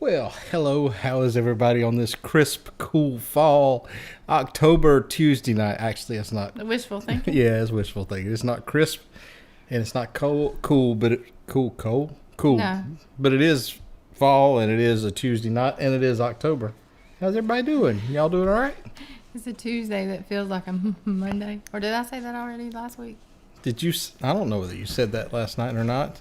Well, hello, how is everybody on this crisp, cool fall October Tuesday night? Actually, it's not. Wishful thinking? Yeah, it's wishful thinking. It's not crisp and it's not cool, but cool. No. But it is fall and it is a Tuesday night and it is October. How's everybody doing? Y'all doing all right? It's a Tuesday that feels like a Monday. Or did I say that already last week? Did you? I don't know whether you said that last night or not.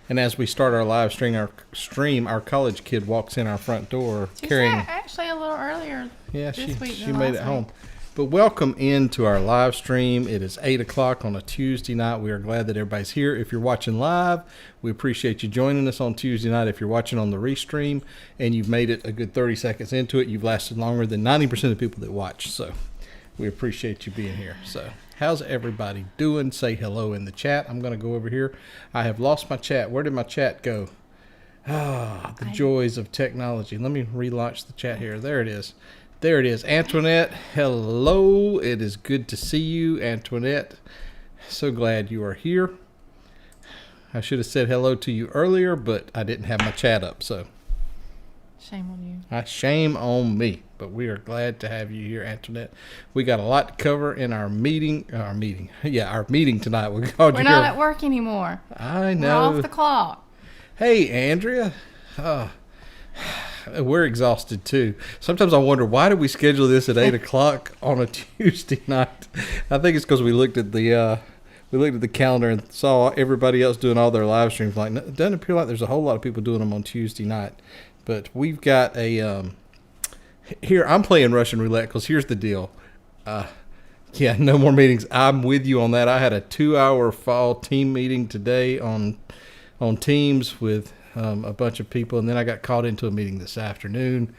And as we start our live stream, our college kid walks in our front door carrying. Actually a little earlier. Yeah, this week she made it home. But welcome into our live stream. It is 8 o'clock on a Tuesday night. We are glad that everybody's here. If you're watching live, we appreciate you joining us on Tuesday night. If you're watching on the restream and you've made it a good 30 seconds into it, you've lasted longer than 90% of the people that watch. So we appreciate you being here. So how's everybody doing? Say hello in the chat. I'm going to go over here. I have lost my chat. Where did my chat go? The joys of technology. Let me relaunch the chat here. There it is. There it is. Antoinette, hello. It is good to see you, Antoinette. So glad you are here. I should have said hello to you earlier, but I didn't have my chat up, so. Shame on you. Shame on me. But we are glad to have you here, Antoinette. We got a lot to cover in our meeting. Our meeting tonight. We're not at work anymore. I know. We're off the clock. Hey, Andrea. We're exhausted too. Sometimes I wonder, why did we schedule this at 8 o'clock on a Tuesday night? I think it's because we looked at the calendar and saw everybody else doing all their live streams. Like, it doesn't appear like there's a whole lot of people doing them on Tuesday night. But we've got a here. I'm playing Russian roulette because here's the deal. No more meetings. I'm with you on that. I had a 2-hour fall team meeting today on Teams with a bunch of people, and then I got called into a meeting this afternoon,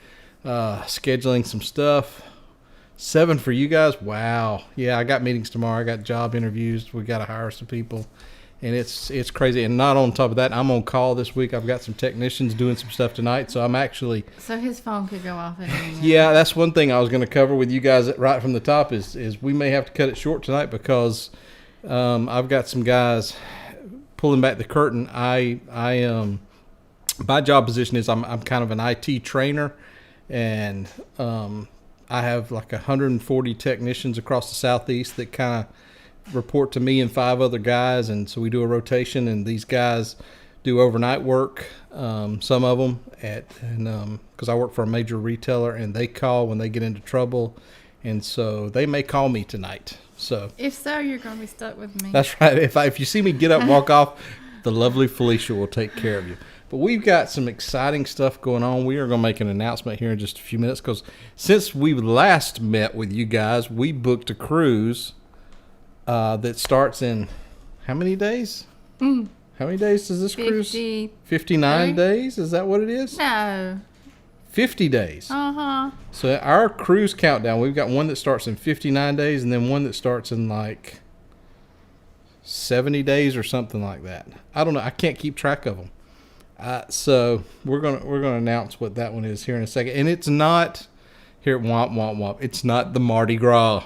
scheduling some stuff. 7 for you guys. Wow. Yeah, I got meetings tomorrow. I got job interviews. We got to hire some people, and it's crazy. And not on top of that, I'm on call this week. I've got some technicians doing some stuff tonight, so I'm actually. So his phone could go off at any minute. Yeah, that's one thing I was going to cover with you guys right from the top is we may have to cut it short tonight because I've got some guys pulling back the curtain. My job position is I'm kind of an IT trainer, and I have like 140 technicians across the Southeast that kind of report to me and 5 other guys, and so we do a rotation, and these guys do overnight work, some of them, because I work for a major retailer, and they call when they get into trouble, and so they may call me tonight. So if so, you're going to be stuck with me. That's right. If you see me get up and walk off, the lovely Felicia will take care of you. But we've got some exciting stuff going on. We are going to make an announcement here in just a few minutes because since we last met with you guys, we booked a cruise that starts in how many days? How many days does this cruise? 59 days? Is that what it is? No. 50 days. Uh-huh. So our cruise countdown, we've got one that starts in 59 days and then one that starts in like 70 days or something like that. I don't know. I can't keep track of them. So we're gonna announce what that one is here in a second, and it's not here at Womp Womp Womp. It's not the Mardi Gras.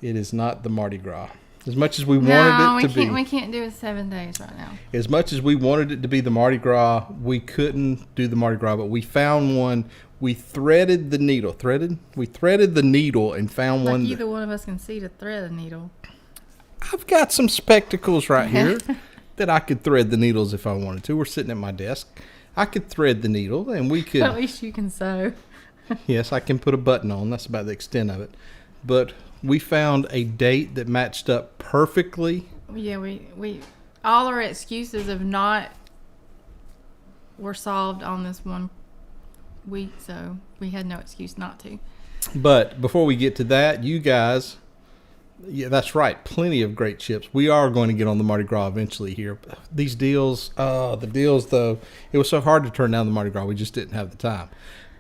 It is not the Mardi Gras. As much as we wanted it to be, we can't do it 7 days right now. As much as we wanted it to be the Mardi Gras, we couldn't do the Mardi Gras. But we found one. We threaded the needle. We threaded the needle and found one. Like either one of us can see to thread a needle. I've got some spectacles right here. That I could thread the needles if I wanted to. We're sitting at my desk. I could thread the needle, and we could. At least you can sew. Yes, I can put a button on. That's about the extent of it. But we found a date that matched up perfectly. Yeah, we all our excuses of not were solved on this one week, so we had no excuse not to. But before we get to that, you guys. Yeah, that's right. Plenty of great chips. We are going to get on the Mardi Gras eventually here. These deals, the deals, though, it was so hard to turn down the Mardi Gras. We just didn't have the time.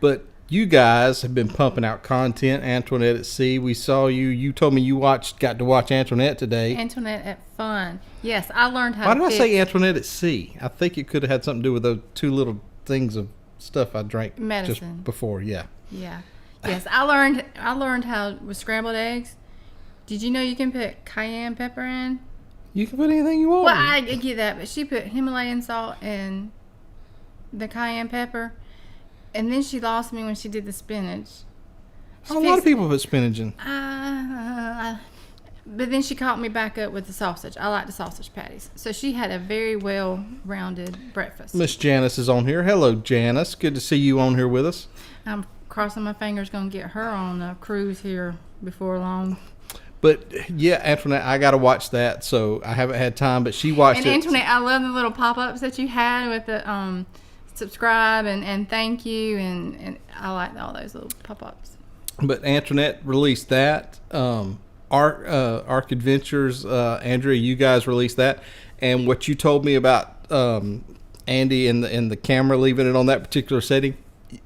But you guys have been pumping out content. Antoinette at Sea, we saw you. You told me you got to watch Antoinette today. Antoinette at Fun. Yes, I learned how Why did I say Antoinette at Sea? I think it could have had something to do with those 2 little things of stuff I drank medicine just before. Yeah. Yeah. Yes, I learned how with scrambled eggs. Did you know you can put cayenne pepper in? You can put anything you want. Well, I get that, but she put Himalayan salt and the cayenne pepper. And then she lost me when she did the spinach. A lot of people put spinach in. But then she caught me back up with the sausage. I like the sausage patties. So she had a very well-rounded breakfast. Miss Janice is on here. Hello, Janice. Good to see you on here with us. I'm crossing my fingers going to get her on a cruise here before long. But, yeah, Antoinette, I got to watch that. So I haven't had time, but she watched it. And Antoinette, I love the little pop-ups that you had with the subscribe and thank you. And I like all those little pop-ups. But Antoinette released that. Ark Adventures, Andrea, you guys released that, and what you told me about Andy and the camera leaving it on that particular setting,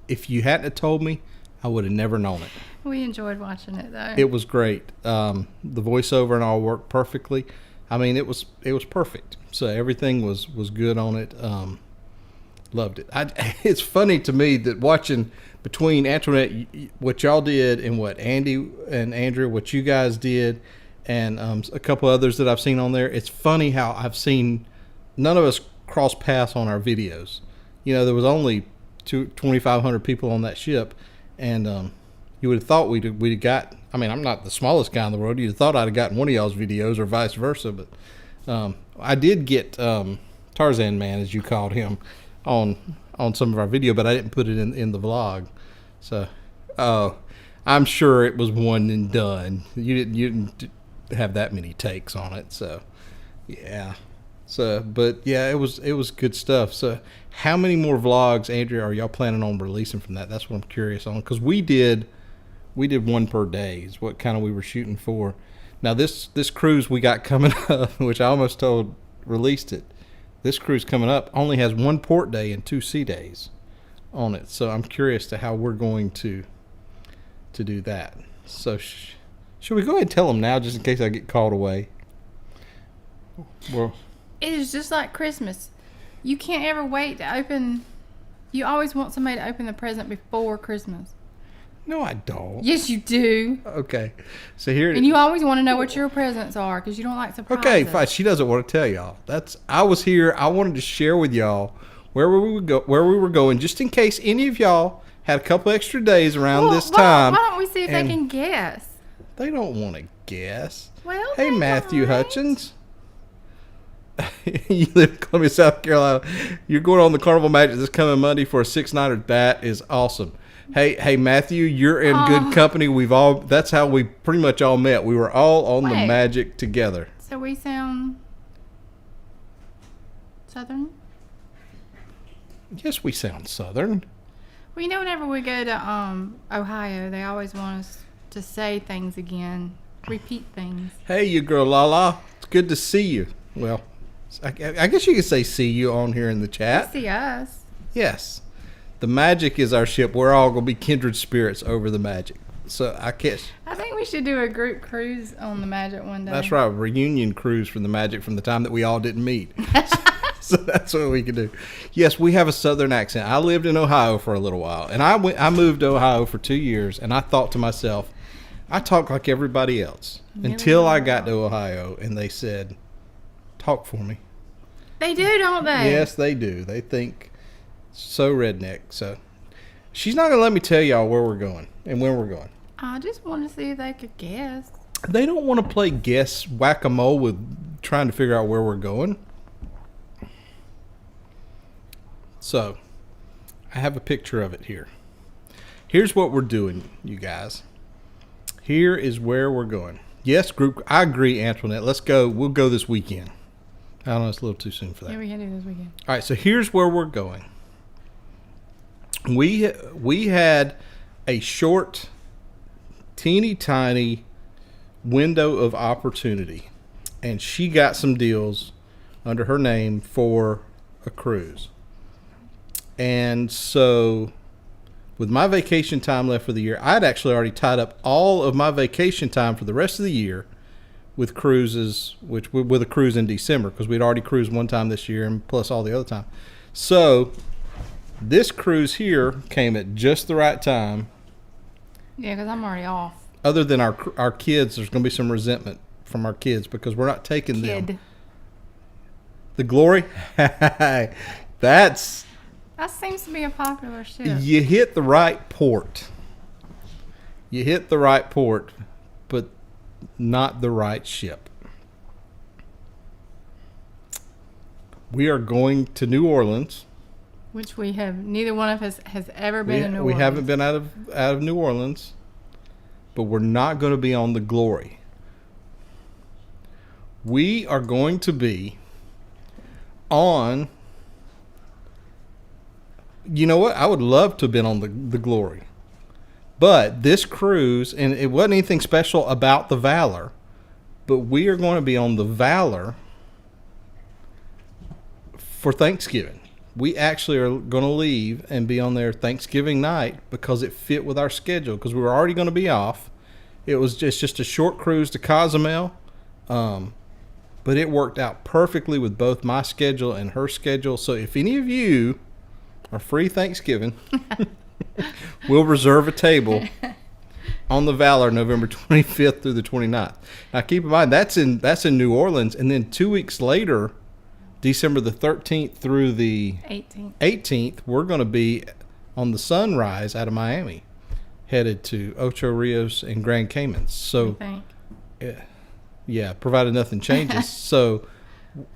if you hadn't have told me, I would have never known it. We enjoyed watching it though. It was great. The voiceover and all worked perfectly. I mean, it was perfect. So everything was good on it. Loved it. It's funny to me that watching between Antoinette, what y'all did, and what Andy and Andrea, what you guys did, and a couple others that I've seen on there, it's funny how I've seen none of us cross paths on our videos. You know, there was only 2,500 people on that ship, and you would have thought we'd have got, I mean, I'm not the smallest guy in the world. You'd have thought I'd have gotten one of y'all's videos or vice versa, but I did get Tarzan Man, as you called him, on some of our video, but I didn't put it in the vlog. So, I'm sure it was one and done. You didn't have that many takes on it. So, yeah. So, but yeah, it was good stuff. So, how many more vlogs, Andrea, are y'all planning on releasing from that? That's what I'm curious on, because we did one per day is what kind of we were shooting for. Now this cruise we got coming up, which I almost released it. This cruise coming up only has one port day and 2 sea days on it. So I'm curious to how we're going to do that. So should we go ahead and tell them now, just in case I get called away? Well, it is just like Christmas. You can't ever wait to open. You always want somebody to open the present before Christmas. No, I don't. Yes, you do. Okay. So here. And you always want to know what your presents are because you don't like surprises. Okay, fine. She doesn't want to tell y'all. I was here. I wanted to share with y'all where we were going, just in case any of y'all had a couple extra days around this time. Why don't we see if they can guess? They don't want to guess. Well, hey, Matthew Hutchins. You live in Columbia, South Carolina. You're going on the Carnival Magic this coming Monday for a 6-nighter. That is awesome. Hey, Matthew, you're in good company. That's how we pretty much all met. We were all on the Magic together. So we sound Southern? Yes, we sound Southern. Well, you know, whenever we go to Ohio, they always want us to say things again, repeat things. Hey, you girl, Lala. It's good to see you. Well, I guess you could say see you on here in the chat. They see us. Yes. The Magic is our ship. We're all going to be kindred spirits over the Magic. So I think we should do a group cruise on the Magic one day. That's right. A reunion cruise from the Magic from the time that we all didn't meet. So that's what we can do. Yes, we have a Southern accent. I lived in Ohio for a little while. And I moved to Ohio for 2 years. And I thought to myself, I talk like everybody else. Until I got to Ohio and they said, talk for me. They do, don't they? Yes, they do. They think so redneck. So she's not gonna let me tell y'all where we're going and when we're going. I just want to see if they could guess. They don't want to play guess whack-a-mole with trying to figure out where we're going. So I have a picture of it here. Here's what we're doing, you guys. Here is where we're going. Yes, group, I agree, Antoinette. Let's go. We'll go this weekend. I don't know, it's a little too soon for that. Yeah, we can do this weekend. All right, so here's where we're going. We had a short, teeny tiny window of opportunity, and she got some deals under her name for a cruise. And so with my vacation time left for the year, I'd actually already tied up all of my vacation time for the rest of the year with cruises, with a cruise in December, because we'd already cruised one time this year and plus all the other time. So this cruise here came at just the right time. Yeah, because I'm already off. Other than our kids, there's going to be some resentment from our kids because we're not taking them. The Glory? That's That seems to be a popular ship. You hit the right port. You hit the right port, but not the right ship. We are going to New Orleans. Which we have, neither one of us has ever been in New Orleans. We haven't been out of New Orleans, but we're not going to be on the Glory. We are going to be on, you know what? I would love to have been on the Glory. But this cruise, and it wasn't anything special about the Valor, but we are going to be on the Valor for Thanksgiving. We actually are going to leave and be on there Thanksgiving night because it fit with our schedule, because we were already going to be off. It's just a short cruise to Cozumel, but it worked out perfectly with both my schedule and her schedule. So if any of you are free Thanksgiving, we'll reserve a table on the Valor November 25th through the 29th. Now keep in mind that's in New Orleans, and then 2 weeks later, December the 13th through the 18th, we're going to be on the Sunrise out of Miami, headed to Ocho Rios and Grand Caymans. So, yeah, provided nothing changes. So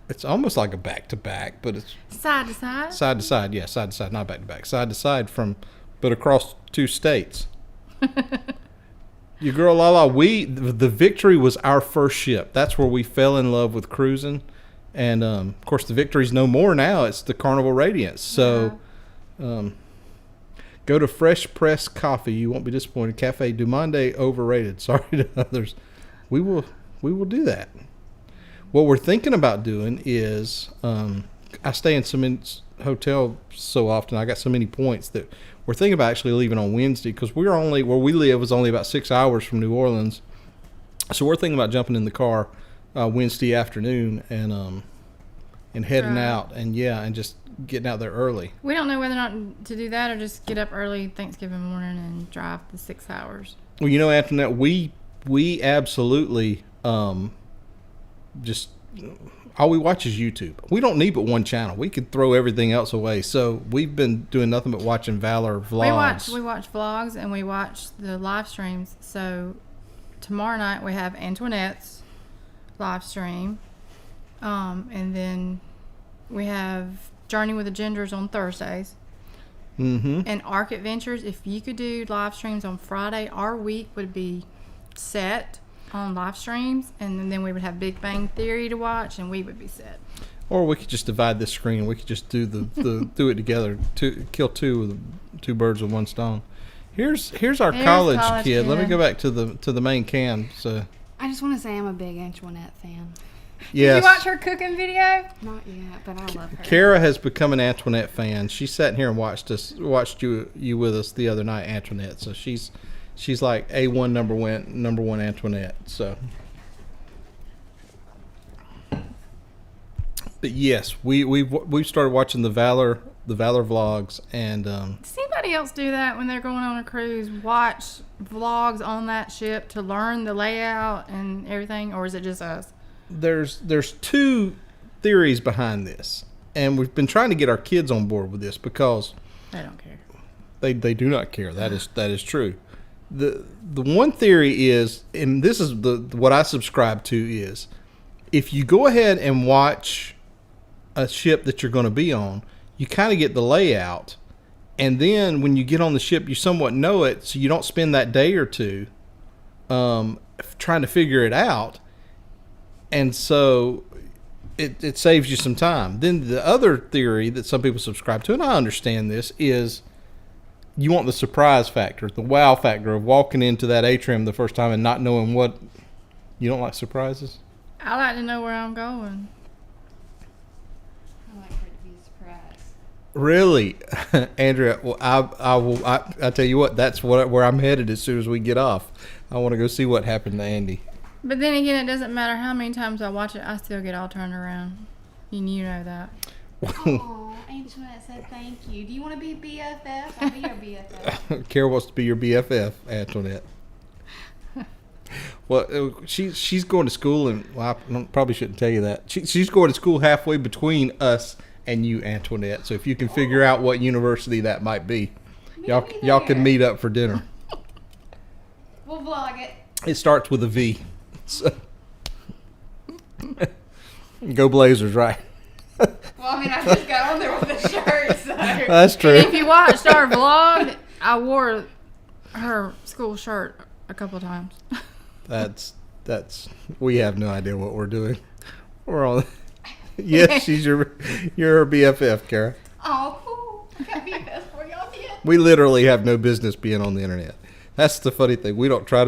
it's almost like a back-to-back, but it's side to side. Side to side, yeah, side to side, not back-to-back. Side to side but across 2 states. Your girl Lala, the Victory was our first ship. That's where we fell in love with cruising. And, of course, the Victory's no more now. It's the Carnival Radiance. So go to Fresh Press Coffee. You won't be disappointed. Cafe du Monde, overrated. Sorry to others. We will do that. What we're thinking about doing is I stay in some hotel so often. I got so many points that we're thinking about actually leaving on Wednesday, because where we live is only about 6 hours from New Orleans. So we're thinking about jumping in the car Wednesday afternoon and heading out and just getting out there early. We don't know whether or not to do that or just get up early Thanksgiving morning and drive the 6 hours. Well, you know, Antoinette, we absolutely just all we watch is YouTube. We don't need but one channel. We could throw everything else away. So we've been doing nothing but watching Valor vlogs. We watch vlogs and we watch the live streams. So tomorrow night we have Antoinette's live stream, and then we have Journey with the Gingers on Thursdays, and Ark Adventures. If you could do live streams on Friday, our week would be set on live streams, and then we would have Big Bang Theory to watch, and we would be set. Or we could just divide this screen. We could just do do it together, kill two birds with one stone. Here's our college kid. Let me go back to the main cam. So I just want to say I'm a big Antoinette fan. Yes. Did you watch her cooking video? Not yet, but I love her. Kara has become an Antoinette fan. She sat in here and watched you with us the other night, Antoinette. So she's like A1 number one Antoinette. So, but yes, we started watching the Valor vlogs, and does anybody else do that when they're going on a cruise? Watch vlogs on that ship to learn the layout and everything, or is it just us? There's 2 theories behind this, and we've been trying to get our kids on board with this because they don't care. They do not care. That is true. The one theory is, and this is what I subscribe to, is if you go ahead and watch a ship that you're going to be on, you kind of get the layout, and then when you get on the ship, you somewhat know it, so you don't spend that day or two trying to figure it out, and so it saves you some time. Then the other theory that some people subscribe to, and I understand this, is you want the surprise factor, the wow factor of walking into that atrium the first time and not knowing what. You don't like surprises? I like to know where I'm going. I like for it to be a surprise. Really? Andrea, well, I tell you what, that's where I'm headed as soon as we get off. I want to go see what happened to Andy. But then again, it doesn't matter how many times I watch it, I still get all turned around. And you know that. Oh, Antoinette said thank you. Do you want to be BFF? I'll be your BFF. Kara wants to be your BFF, Antoinette. Well, she's going to school, and I probably shouldn't tell you that. She's going to school halfway between us and you, Antoinette. So if you can figure out what university that might be, Me y'all neither. can meet up for dinner. We'll vlog it. It starts with a V. So. Go Blazers, right? Well, I mean, I just got on there with a shirt, so. That's true. And if you watched our vlog, I wore her school shirt a couple of times. That's we have no idea what we're doing. We're on. Yes, she's your BFF, Kara. Oh, cool. I got BFFs for y'all yet. We literally have no business being on the internet. That's the funny thing. We're not trying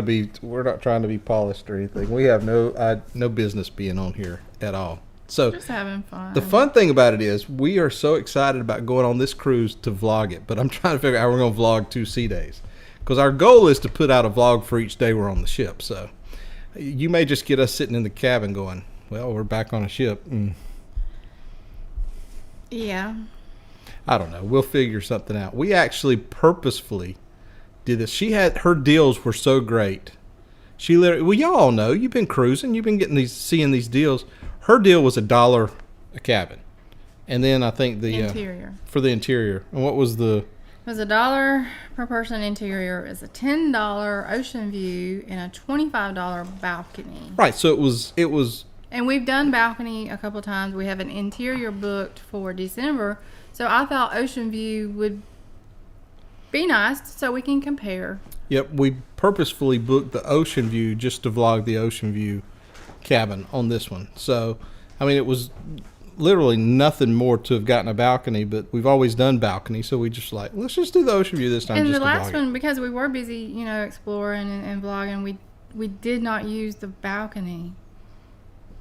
to be polished or anything. We have no business being on here at all. So Just having fun. the fun thing about it is we are so excited about going on this cruise to vlog it, but I'm trying to figure out how we're going to vlog 2 sea days. Because our goal is to put out a vlog for each day we're on the ship. So you may just get us sitting in the cabin going, well, we're back on a ship. Yeah. I don't know. We'll figure something out. We actually purposefully did this. Her deals were so great. She literally, well, y'all know, you've been cruising, you've been seeing these deals. Her deal was $1 a cabin. And then I think the Interior. For the interior. And what was the... It was $1 per person interior. Is a $10 ocean view and a $25 balcony. Right. So it was. And we've done balcony a couple of times. We have an interior booked for December. So I thought ocean view would be nice so we can compare. Yep. We purposefully booked the ocean view just to vlog the ocean view cabin on this one. So, I mean, it was literally nothing more to have gotten a balcony, but we've always done balcony, so we just let's just do the ocean view this time. And just the to last vlog one, because we were busy, exploring and vlogging, we did not use the balcony.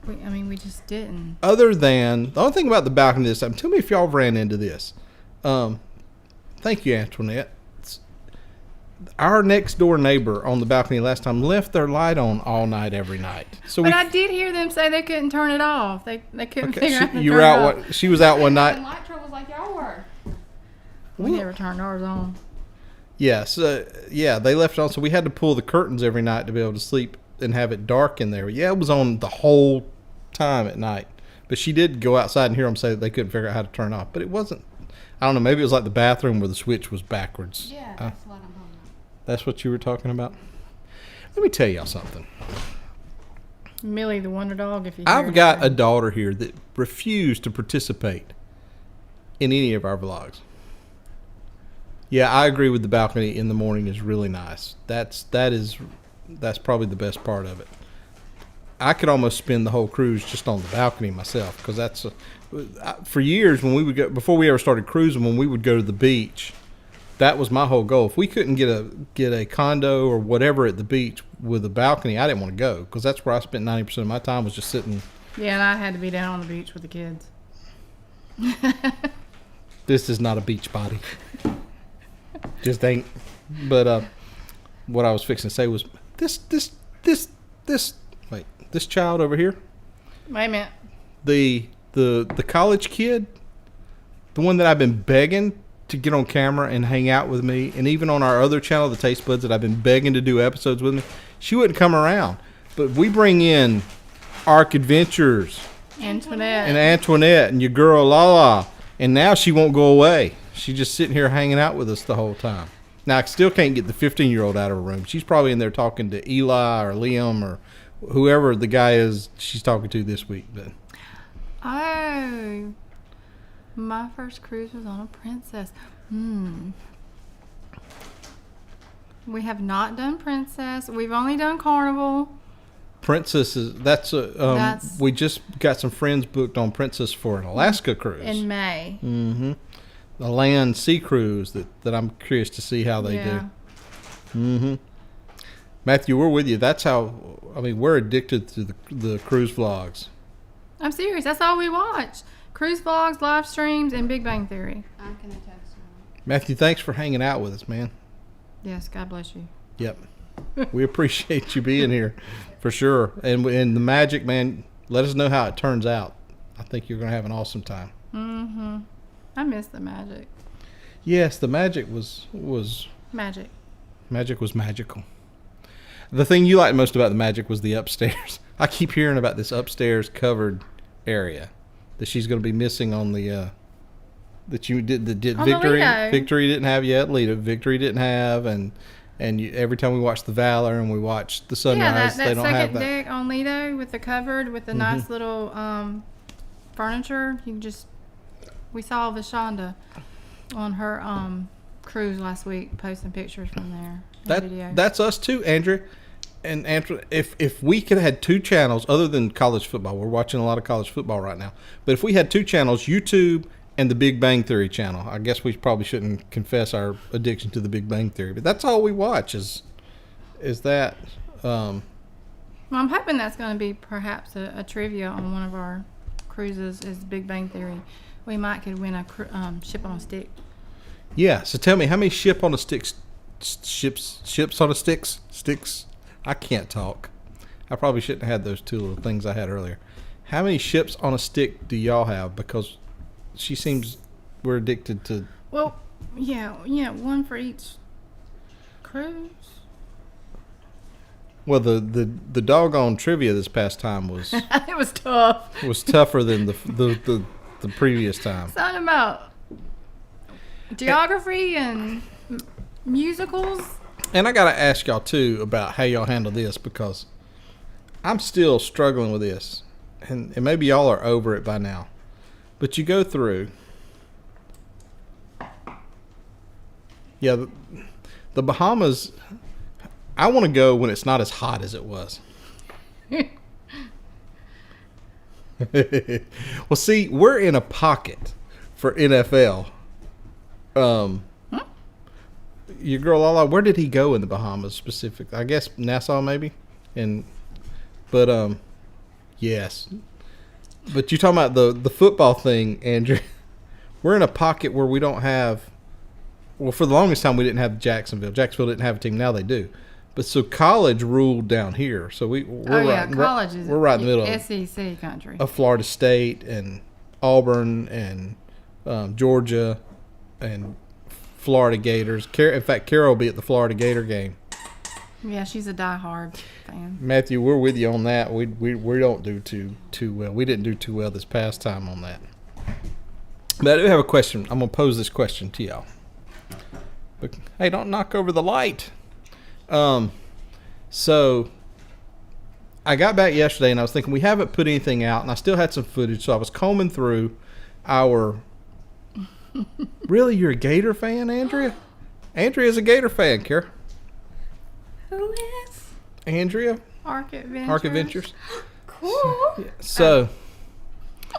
We just didn't. Other than the only thing about the balcony this time, tell me if y'all ran into this. Thank you, Antoinette. Our next door neighbor on the balcony last time left their light on all night, every night. But I did hear them say they couldn't turn it off. They couldn't figure out how to you turn were it out. off. She was out one night. And light troubles like y'all were. We never turned ours on. Yes, they left it on, so we had to pull the curtains every night to be able to sleep and have it dark in there. Yeah, it was on the whole time at night. But she did go outside and hear them say that they couldn't figure out how to turn it off. But it wasn't. I don't know. Maybe it was like the bathroom where the switch was backwards. Yeah, that's what I'm talking about. That's what you were talking about? Let me tell y'all something. Millie the Wonder Dog, if you I've got a daughter here that refused to participate in any of our vlogs. Yeah, I agree with the balcony in the morning is really nice. That's probably the best part of it. I could almost spend the whole cruise just on the balcony myself, because for years when we would go, before we ever started cruising, when we would go to the beach, that was my whole goal. If we couldn't get a condo or whatever at the beach with a balcony, I didn't want to go, because that's where I spent 90% of my time, was just sitting. Yeah, and I had to be down on the beach with the kids. This is not a beach body. Just ain't. But what I was fixing to say was this child over here, Wait a minute. the college kid, the one that I've been begging to get on camera and hang out with me, and even on our other channel, the Taste Buds, that I've been begging to do episodes with me, she wouldn't come around. But we bring in Ark Adventures Antoinette. and Antoinette and your girl Lala, and now she won't go away. She's just sitting here hanging out with us the whole time. Now, I still can't get the 15-year-old out of her room. She's probably in there talking to Eli or Liam or whoever the guy is she's talking to this week. But Oh, my first cruise was on a Princess. We have not done Princess. We've only done Carnival. Princess is we just got some friends booked on Princess for an Alaska cruise In May. a land sea cruise that I'm curious to see how they do. Matthew, we're with you. That's how. I mean, we're addicted to the cruise vlogs. I'm serious. That's all we watch. Cruise vlogs, live streams, and Big Bang Theory. I can attest to that. Matthew, thanks for hanging out with us, man. Yes, God bless you. Yep. We appreciate you being here for sure. And the magic, man, let us know how it turns out. I think you're going to have an awesome time. I miss the magic. Yes, the magic was Magic. magic was magical. The thing you liked most about the magic was the upstairs. I keep hearing about this upstairs covered area that she's going to be missing on the that you did that did On the Victory. Lido. Victory didn't have yet. Lido Victory didn't have, and every time we watch the Valor and we watch the Sunrise, that they don't have second that. deck on Lido with the cupboard with the nice little furniture. We saw Vashonda on her cruise last week posting pictures from there. That's us too, Andrea. And Andrea, if we could have had 2 channels other than college football, we're watching a lot of college football right now. But if we had 2 channels, YouTube and the Big Bang Theory channel, I guess we probably shouldn't confess our addiction to the Big Bang Theory. But that's all we watch is that. Well, I'm hoping that's going to be perhaps a trivia on one of our cruises is Big Bang Theory. We could win a ship on a stick. Yeah. So tell me, how many ships on a sticks? I can't talk. I probably shouldn't have had those 2 little things I had earlier. How many ships on a stick do y'all have? Because she seems we're addicted to. Well, yeah, one for each cruise. Well, the doggone trivia this past time was It was tough. was tougher than the previous time. Something about geography and musicals. And I got to ask y'all, too, about how y'all handle this, because I'm still struggling with this. And maybe y'all are over it by now. But you go through. Yeah, the Bahamas, I want to go when it's not as hot as it was. Well, see, we're in a pocket for NFL. Your girl Lala, where did he go in the Bahamas specifically? I guess Nassau maybe, but yes. But you talking about the football thing, Andrew? We're in a pocket where we don't have. Well, for the longest time we didn't have Jacksonville. Jacksonville didn't have a team. Now they do. But so college ruled down here. So we're college is right in the middle SEC country of Florida State and Auburn and Georgia and Florida Gators. In fact, Carol will be at the Florida Gator game. Yeah, she's a diehard fan. Matthew, we're with you on that. We don't do too well. We didn't do too well this past time on that. But I do have a question. I'm gonna pose this question to y'all. But, hey, don't knock over the light. So I got back yesterday and I was thinking we haven't put anything out, and I still had some footage, so I was combing through our. Really, you're a Gator fan, Andrea? Andrea's a Gator fan, Kara. Who is? Andrea? Arc Adventures. Arc Adventures. Cool. So,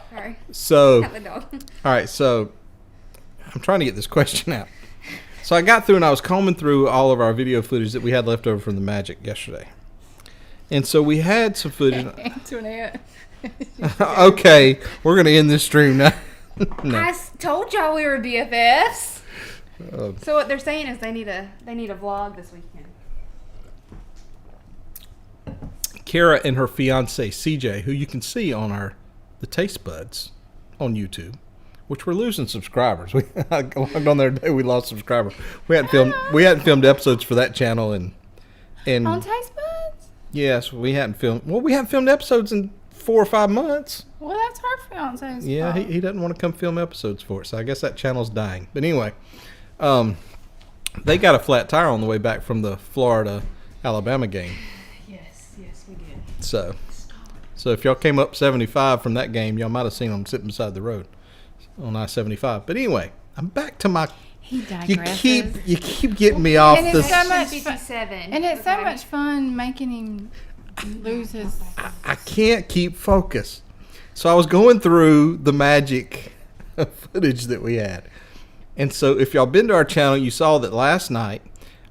Sorry. so, Got the dog. all right, so I'm trying to get this question out. So I got through and I was combing through all of our video footage that we had left over from the Magic yesterday. And so we had some footage. Antoinette. Okay, we're going to end this stream now. No. I told y'all we were BFFs. So what they're saying is they need a vlog this weekend. Kara and her fiance CJ, who you can see on the Taste Buds on YouTube, which we're losing subscribers. I logged on there today, we lost subscribers. We hadn't filmed episodes for that channel and On Taste Buds? yes, we hadn't filmed episodes in 4 or 5 months. Well, that's her fiance's Yeah, fault. he doesn't want to come film episodes for it, so I guess that channel's dying. But anyway, they got a flat tire on the way back from the Florida-Alabama game. Yes, we did. So if y'all came up 75 from that game, y'all might have seen them sitting beside the road on I-75. But anyway, I'm back to my. He digresses. You keep getting me off And this. it's so much 57. And it's so much fun making him lose his. I can't keep focus. So I was going through the Magic footage that we had. And so if y'all been to our channel, you saw that last night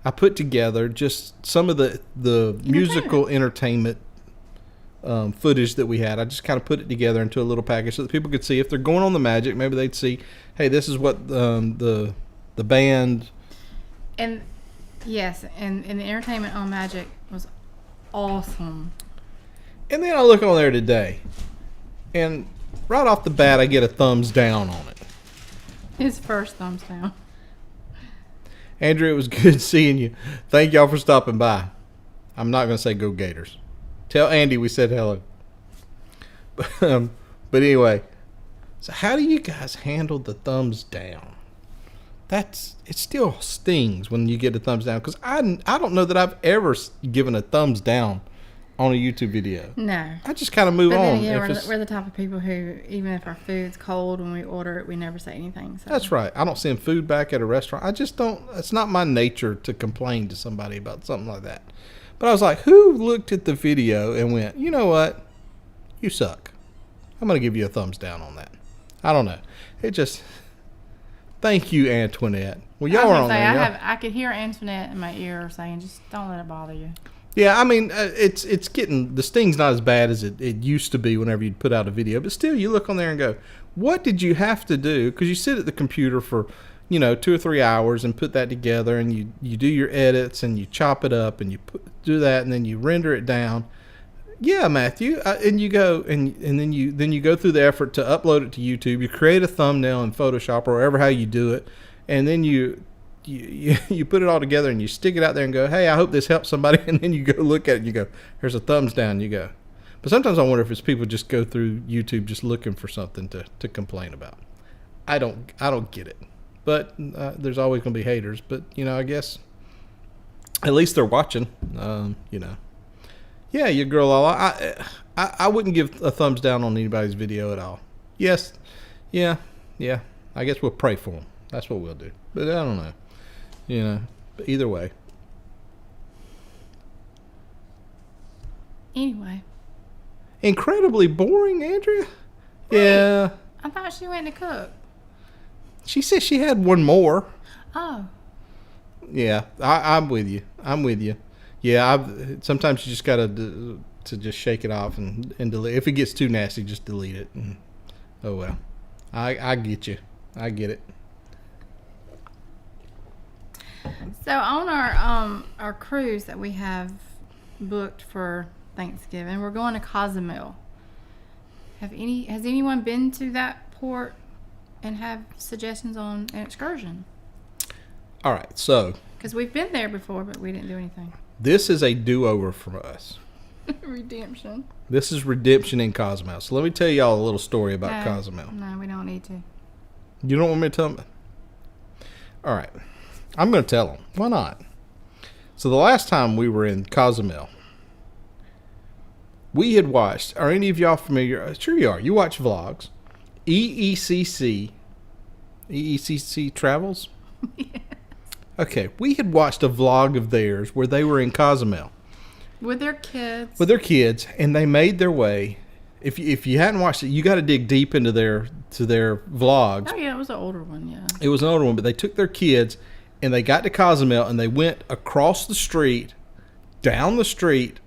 I put together just some of the musical entertainment footage that we had. I just kind of put it together into a little package so that people could see if they're going on the Magic, maybe they'd see, hey, this is what the band. And yes, and the entertainment on Magic was awesome. And then I look on there today, and right off the bat, I get a thumbs down on it. His first thumbs down. Andrew, it was good seeing you. Thank y'all for stopping by. I'm not going to say go Gators. Tell Andy we said hello. But anyway, So how do you guys handle the thumbs down? It still stings when you get a thumbs down, because I don't know that I've ever given a thumbs down on a YouTube video. No. I just kind of move But on. then, yeah, we're the type of people who, even if our food's cold when we order it, we never say anything. So. That's right. I don't send food back at a restaurant. I just don't. It's not my nature to complain to somebody about something like that. But I was like, who looked at the video and went, you know what? You suck. I'm going to give you a thumbs down on that. I don't know. It just... Thank you, Antoinette. Well, y'all are on there. I could hear Antoinette in my ear saying, just don't let it bother you. Yeah, I mean, it's getting... The sting's not as bad as it used to be whenever you'd put out a video. But still, you look on there and go, what did you have to do? Because you sit at the computer for, 2 or 3 hours and put that together, and you do your edits, and you chop it up, and you do that, and then you render it down. Yeah, Matthew, and you go and then you go through the effort to upload it to YouTube. You create a thumbnail in Photoshop or wherever how you do it, and then you put it all together and you stick it out there and go, hey, I hope this helps somebody. And then you go look at it and you go, there's a thumbs down. And you go, but sometimes I wonder if it's people just go through YouTube just looking for something to complain about. I don't get it, but there's always going to be haters. But I guess at least they're watching. Yeah, your girl Lala. I wouldn't give a thumbs down on anybody's video at all. Yes, yeah. I guess we'll pray for them. That's what we'll do. But I don't know. But either way. Anyway. Incredibly boring, Andrea. Wait, yeah. I thought she went to cook. She said she had one more. Oh. Yeah, I'm with you. Yeah, sometimes you just gotta to just shake it off and delete. If it gets too nasty, just delete it. And, oh well, I get you. I get it. So on our cruise that we have booked for Thanksgiving, we're going to Cozumel. Has anyone been to that port and have suggestions on an excursion? All right, so because we've been there before, but we didn't do anything. This is a do-over for us. Redemption. This is redemption in Cozumel. So let me tell y'all a little story about Cozumel. No, we don't need to. You don't want me to tell them? All right. I'm going to tell them. Why not? So the last time we were in Cozumel, we had watched, are any of y'all familiar? Sure you are. You watch vlogs. EECC Travels? Yes. Okay, we had watched a vlog of theirs where they were in Cozumel. With their kids. And they made their way. If you hadn't watched it, you got to dig deep into their vlogs. Oh, yeah, it was an older one, yeah. It was an older one, but they took their kids, and they got to Cozumel, and they went across the street, down the street,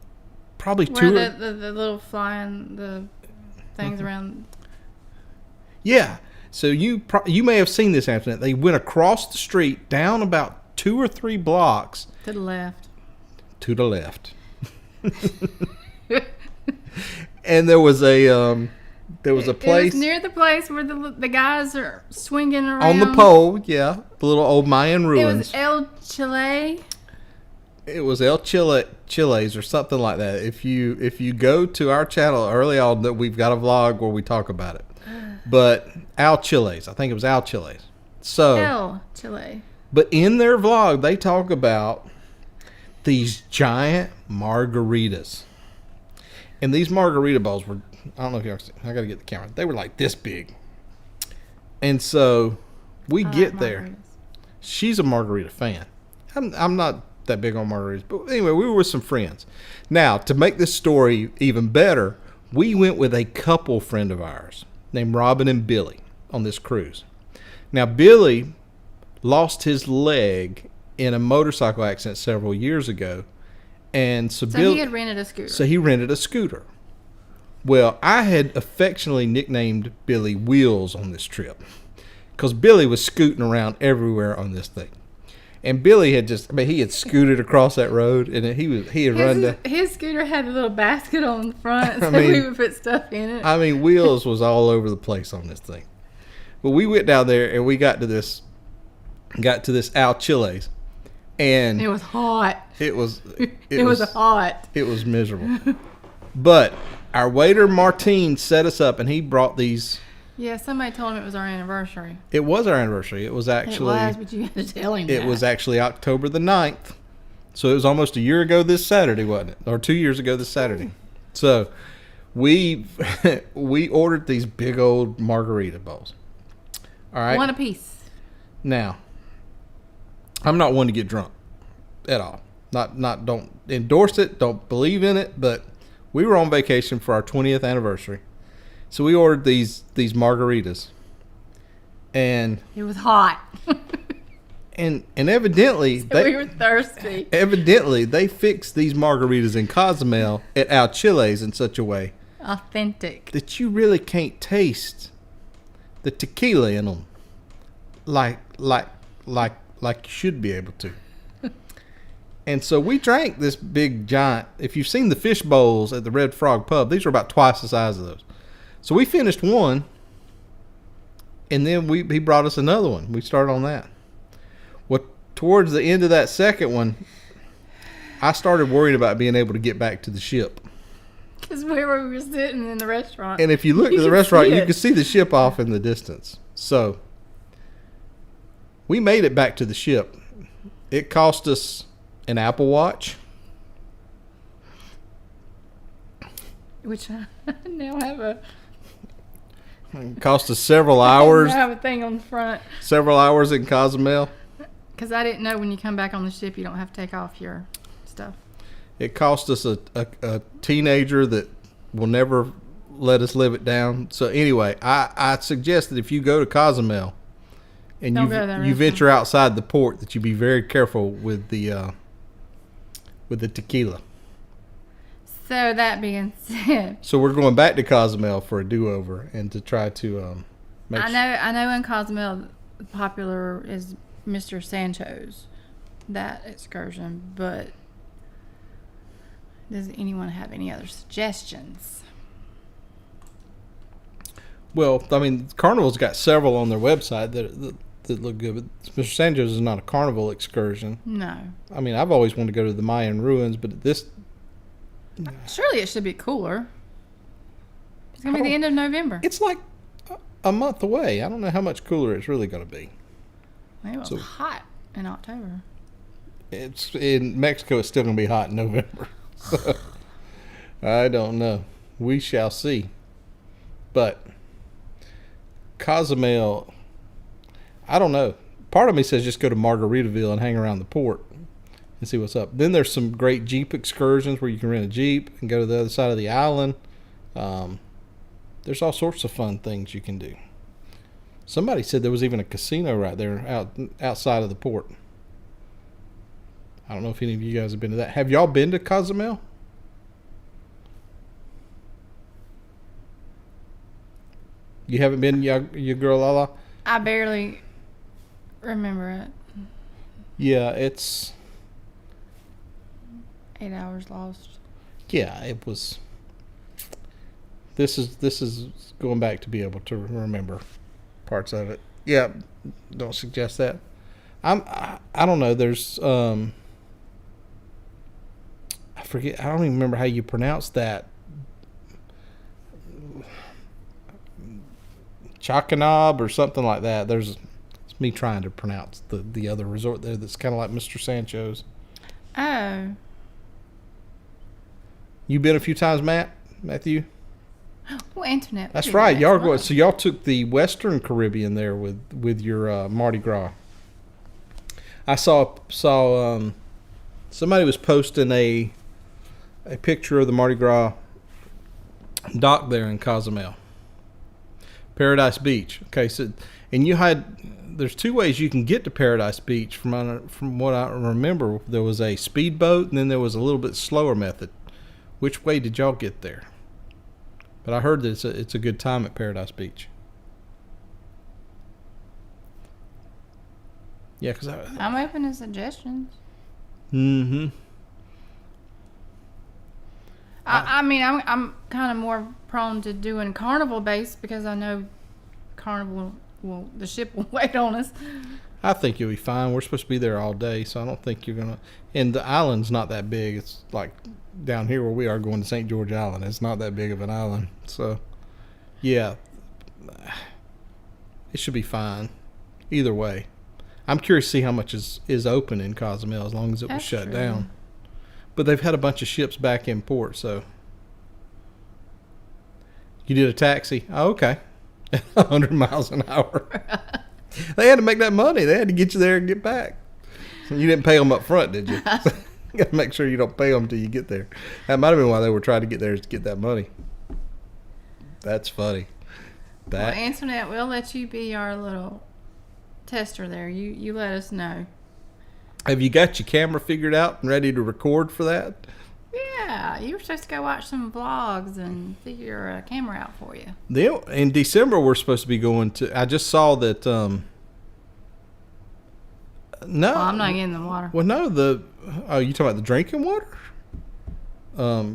probably where the little flying, the things around. Yeah. So you may have seen this, Antoinette. They went across the street, down about 2 or 3 blocks. To the left. To the left. And there was a place. It was near the place where the guys are swinging around. On the pole, yeah. The little old Mayan ruins. It was El Chile. It was El Chiles or something like that. If you go to our channel early on, that we've got a vlog where we talk about it. But Al Chiles, I think it was Al Chiles. So El Chile. But in their vlog, they talk about these giant margaritas, and these margarita balls were, I don't know if y'all see, I got to get the camera. They were like this big, and so we get there. She's a margarita fan. I'm not that big on margaritas, but anyway, we were with some friends. Now, to make this story even better, we went with a couple friend of ours named Robin and Billy on this cruise. Now, Billy lost his leg in a motorcycle accident several years ago, and so he had rented a scooter. So he rented a scooter. Well, I had affectionately nicknamed Billy Wheels on this trip because Billy was scooting around everywhere on this thing. And Billy had he had scooted across that road, and he had run down. His scooter had a little basket on the front, so we would put stuff in it. I mean, Wheels was all over the place on this thing. But we went down there, and we got to this Al Chiles, and it was hot. It was hot. It was miserable. But our waiter Martine set us up, and he brought these Yeah, somebody told him it was our anniversary. It was our anniversary. It was actually. It was, but you had to tell him It was actually October the 9th. So it was almost a year ago this Saturday, wasn't it? Or 2 years ago this Saturday. So we ordered these big old margarita bowls. All right. One apiece. Now, I'm not one to get drunk at all. Not don't endorse it, don't believe in it, but we were on vacation for our 20th anniversary. So we ordered these margaritas. And It was hot. and evidently We were thirsty. evidently they fixed these margaritas in Cozumel at Al Chile's in such a way Authentic. that you really can't taste the tequila in them like you should be able to. And so we drank this big giant. If you've seen the fish bowls at the Red Frog Pub, these are about twice the size of those. So we finished one, and then he brought us another one. We started on that. Well, towards the end of that second one, I started worrying about being able to get back to the ship. Because where we were sitting in the restaurant. And if you looked at the could restaurant, see you it. could see the ship off in the distance. So we made it back to the ship. It cost us an Apple Watch. Which I now have a... It cost us several hours. I have a thing on the front. Several hours in Cozumel. Because I didn't know when you come back on the ship, you don't have to take off your stuff. It cost us a teenager that will never let us live it down. So anyway, I suggest that if you go to Cozumel and Don't go to that you restaurant. venture outside the port, that you be very careful with the tequila. So that being said, So we're going back to Cozumel for a do-over and to try to make I know in Cozumel popular is Mr. Sancho's, that excursion, but does anyone have any other suggestions? Well, I mean, Carnival's got several on their website that look good, but Mr. Sancho's is not a Carnival excursion. No. I mean, I've always wanted to go to the Mayan ruins, but this... Surely it should be cooler. It's going to be the end of November. It's like a month away. I don't know how much cooler it's really going to be. It was So- hot in October. It's in Mexico. It's still going to be hot in November. I don't know. We shall see. But Cozumel, I don't know. Part of me says just go to Margaritaville and hang around the port and see what's up. Then there's some great Jeep excursions where you can rent a Jeep and go to the other side of the island. There's all sorts of fun things you can do. Somebody said there was even a casino right there outside of the port. I don't know if any of you guys have been to that. Have y'all been to Cozumel? You haven't been, your girl Lala? I barely remember it. Yeah, it's... 8 hours lost. Yeah, it was... This is going back to be able to remember parts of it. Yeah, don't suggest that. I don't know. There's I forget. I don't even remember how you pronounce that. Chakanab or something like that. It's me trying to pronounce the other resort there that's kind of like Mr. Sancho's. Oh. You been a few times, Matthew? Well, Antoinette. That's we right. did Y'all as go. well. So y'all took the Western Caribbean there with your Mardi Gras. I saw somebody was posting a picture of the Mardi Gras dock there in Cozumel, Paradise Beach. Okay, so there's two ways you can get to Paradise Beach. From what I remember, there was a speedboat and then there was a little bit slower method. Which way did y'all get there? But I heard that it's a good time at Paradise Beach. Yeah, because I'm open to suggestions. Mm-hmm. I mean, I'm kind of more prone to doing carnival based because I know carnival the ship will wait on us. I think you'll be fine. We're supposed to be there all day, so I don't think you're gonna. And the island's not that big. It's like down here where we are going to St. George Island. It's not that big of an island. So, yeah, it should be fine. Either way. I'm curious to see how much is open in Cozumel as long as it was shut true. down. But they've had a bunch of ships back in port, so. You did a taxi? Oh, okay. 100 miles an hour. They had to make that money. They had to get you there and get back. You didn't pay them up front, did you? You got to make sure you don't pay them until you get there. That might have been why they were trying to get there, is to get that money. That's funny. Well, Antoinette, we'll let you be our little tester there. You let us know. Have you got your camera figured out and ready to record for that? Yeah, you were supposed to go watch some vlogs and figure a camera out for you. In December, we're supposed to be going to. I just saw that. No, Well, I'm not getting the water. Well, no. You talking about the drinking water?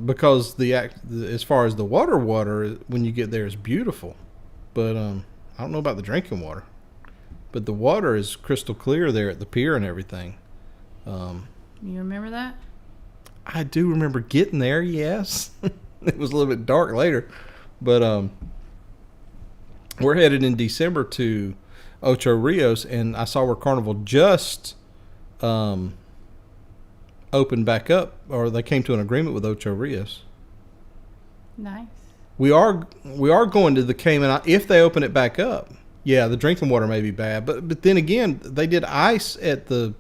Because as far as the water, when you get there is beautiful, but I don't know about the drinking water. But the water is crystal clear there at the pier and everything. You remember that? I do remember getting there, yes. It was a little bit dark later. But we're headed in December to Ocho Rios, and I saw where Carnival just opened back up, or they came to an agreement with Ocho Rios. Nice. We are going to the Cayman if they open it back up. Yeah, the drinking water may be bad, but then again, they did ice at the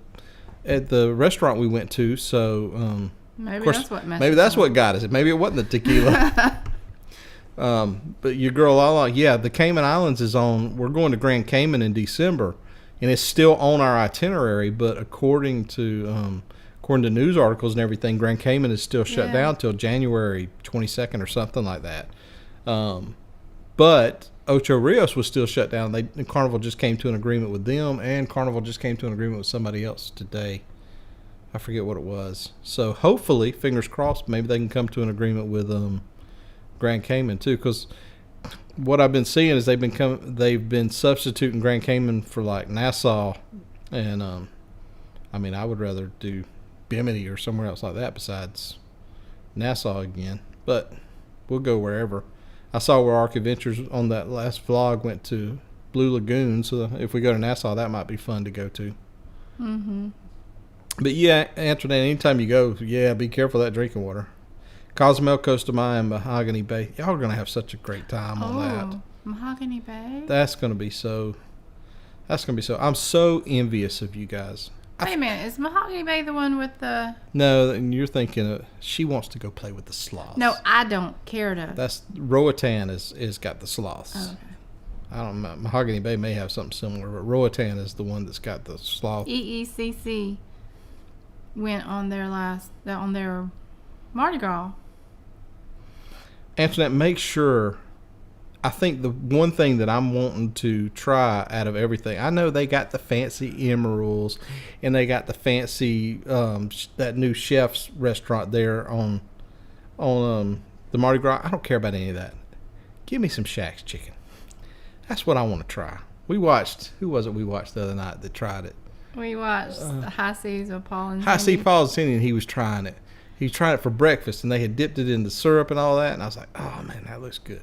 restaurant we went to, so maybe that's what messed maybe that's what got us. Maybe it wasn't the tequila. But your girl Lala, yeah, the Cayman Islands is on. We're going to Grand Cayman in December, and it's still on our itinerary. But according to news articles and everything, Grand Cayman is still shut down till January 22nd or something like that. But Ocho Rios was still shut down. Carnival just came to an agreement with them, and Carnival just came to an agreement with somebody else today. I forget what it was. So hopefully, fingers crossed, maybe they can come to an agreement with Grand Cayman too. Because what I've been seeing is they've been substituting Grand Cayman for like Nassau, and I mean I would rather do Bimini or somewhere else like that besides Nassau again. But we'll go wherever. I saw where Ark Adventures on that last vlog went to Blue Lagoon, so if we go to Nassau, that might be fun to go to. Mm-hmm. But yeah, Antoinette, anytime you go, be careful of that drinking water. Cozumel, Costa Maya, and Mahogany Bay. Y'all are going to have such a great time on that. Mahogany Bay? That's going to be so... I'm so envious of you guys. Wait a minute, is Mahogany Bay the one with the... No, and you're thinking she wants to go play with the sloths. No, I don't care to... That's Roatan is got the sloths. Oh, okay. I don't know. Mahogany Bay may have something similar, but Roatan is the one that's got the sloth. EECC went on their Mardi Gras. Antoinette, make sure... I think the one thing that I'm wanting to try out of everything, I know they got the fancy emeralds and they got the fancy that new chef's restaurant there on the Mardi Gras. I don't care about any of that. Give me some Shaq's chicken. That's what I want to try. Who was it we watched the other night that tried it? We watched the High Seas of Paul and High Cindy. Sea Paul and Cindy, and he was trying it. He was trying it for breakfast, and they had dipped it in the syrup and all that, and I was like, oh man, that looks good.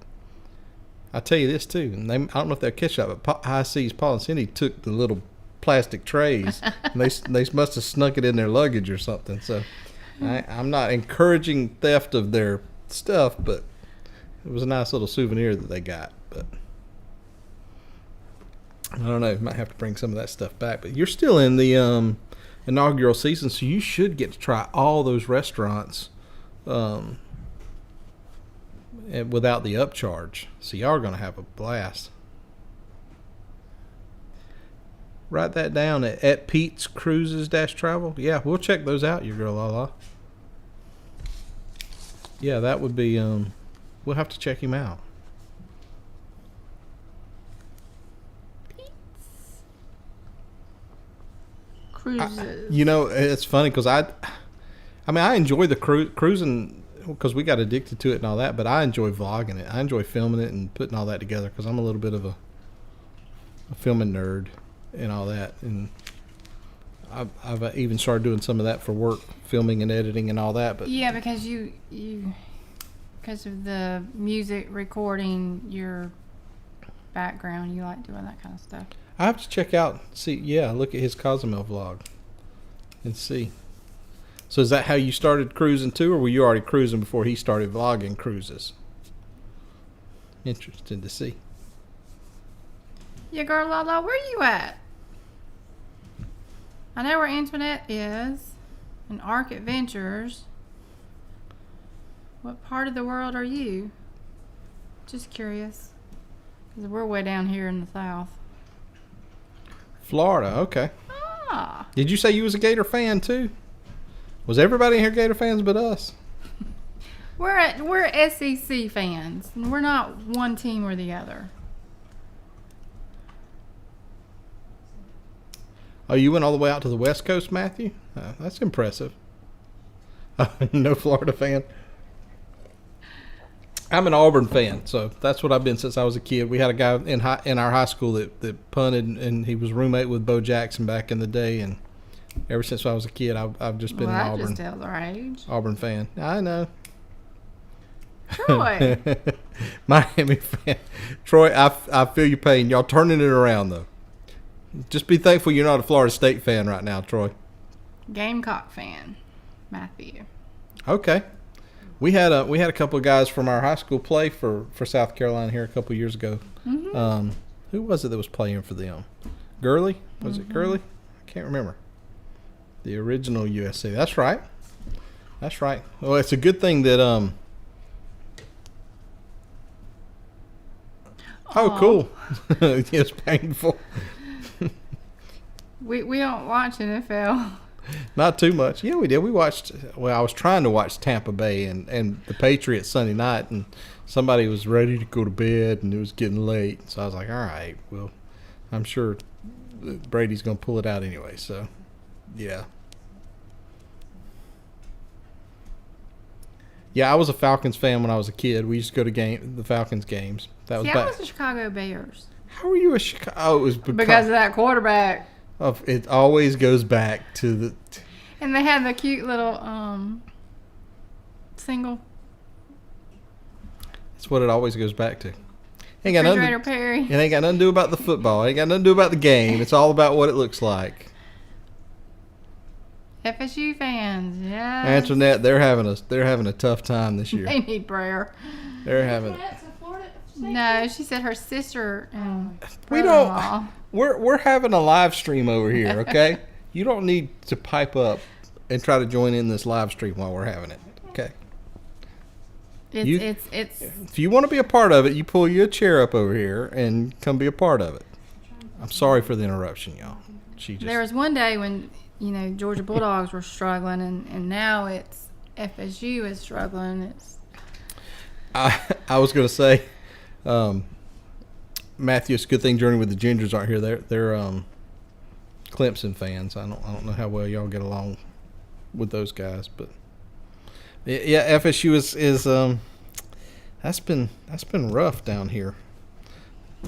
I'll tell you this too, and I don't know if they'll catch up, but High Seas Paul and Cindy took the little plastic trays, and they must have snuck it in their luggage or something. So I'm not encouraging theft of their stuff, but it was a nice little souvenir that they got. But I don't know, might have to bring some of that stuff back. But you're still in the inaugural season, so you should get to try all those restaurants without the upcharge. So y'all are going to have a blast. Write that down at Pete's Cruises Travel. Yeah, we'll check those out, your girl Lala. Yeah, that would be, we'll have to check him out. Cruises. It's funny because I enjoy the cruising because we got addicted to it and all that, but I enjoy vlogging it. I enjoy filming it and putting all that together because I'm a little bit of a filming nerd and all that. And I've even started doing some of that for work, filming and editing and all that. But yeah, because because of the music recording, background. You like doing that kind of stuff. I have to check out, look at his Cozumel vlog and see. So is that how you started cruising too, or were you already cruising before he started vlogging cruises? Interesting to see. Yeah, girl, Lala, where you at? I know where Antoinette is. In Ark Adventures. What part of the world are you? Just curious. Because we're way down here in the south. Florida, okay. Ah. Did you say you was a Gator fan too? Was everybody in here Gator fans but us? We're SEC fans. And we're not one team or the other. Oh, you went all the way out to the West Coast, Matthew? That's impressive. No Florida fan. I'm an Auburn fan, so that's what I've been since I was a kid. We had a guy in our high school that punted, and he was roommate with Bo Jackson back in the day. And ever since I was a kid, I've just been an That Auburn. just tells our age. Auburn fan. I know. Troy. Miami fan. Troy, I feel your pain. Y'all turning it around though. Just be thankful you're not a Florida State fan right now, Troy. Gamecock fan. Matthew. Okay. We had a couple of guys from our high school play for South Carolina here a couple of years ago. Mm-hmm. Who was it that was playing for them? Gurley? Was it Gurley? I can't remember. The original USC. That's right. That's right. Well, it's a good thing that Oh, cool. It's painful. We don't watch NFL. Not too much. Yeah, we did. We watched. Well, I was trying to watch Tampa Bay and the Patriots Sunday night, and somebody was ready to go to bed, and it was getting late. So I was like, all right, well, I'm sure Brady's going to pull it out anyway. So, yeah. Yeah, I was a Falcons fan when I was a kid. We used to go to the Falcons games. That was See, back. I was the Chicago Bears. How were you a Chicago? Oh, it was Because of that quarterback. It always goes back to the. And they had the cute little single. That's what it always goes back to. Ain't got Refrigerator nothing. Perry. It ain't got nothing to do about the football. It ain't got nothing to do about the game. It's all about what it looks like. FSU fans, yeah. Antoinette, they're having a tough time this year. They need prayer. They're having. No, she said her sister and We don't. We're having a live stream over here, okay? You don't need to pipe up and try to join in this live stream while we're having it, okay? It's If you want to be a part of it, you pull your chair up over here and come be a part of it. I'm sorry for the interruption, y'all. There was one day when Georgia Bulldogs were struggling, and now it's FSU is struggling. I was going to say, Matthew, it's a good thing Journey with the Gingers aren't here. They're Clemson fans. I don't know how well y'all get along with those guys, but yeah, FSU is that's been rough down here.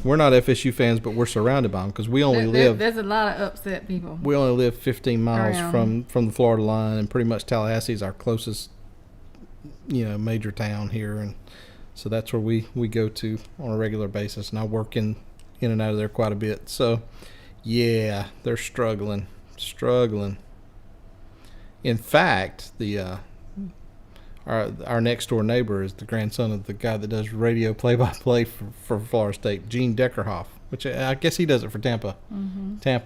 We're not FSU fans, but we're surrounded by them because we only live. There's a lot of upset people. We only live 15 miles from the Florida line, and pretty much Tallahassee is our closest, major town here, and so that's where we go to on a regular basis. And I work in and out of there quite a bit. So, yeah, they're struggling. In fact, our next door neighbor is the grandson of the guy that does radio play-by-play for Florida State, Gene Deckerhoff, which I guess he does it for Tampa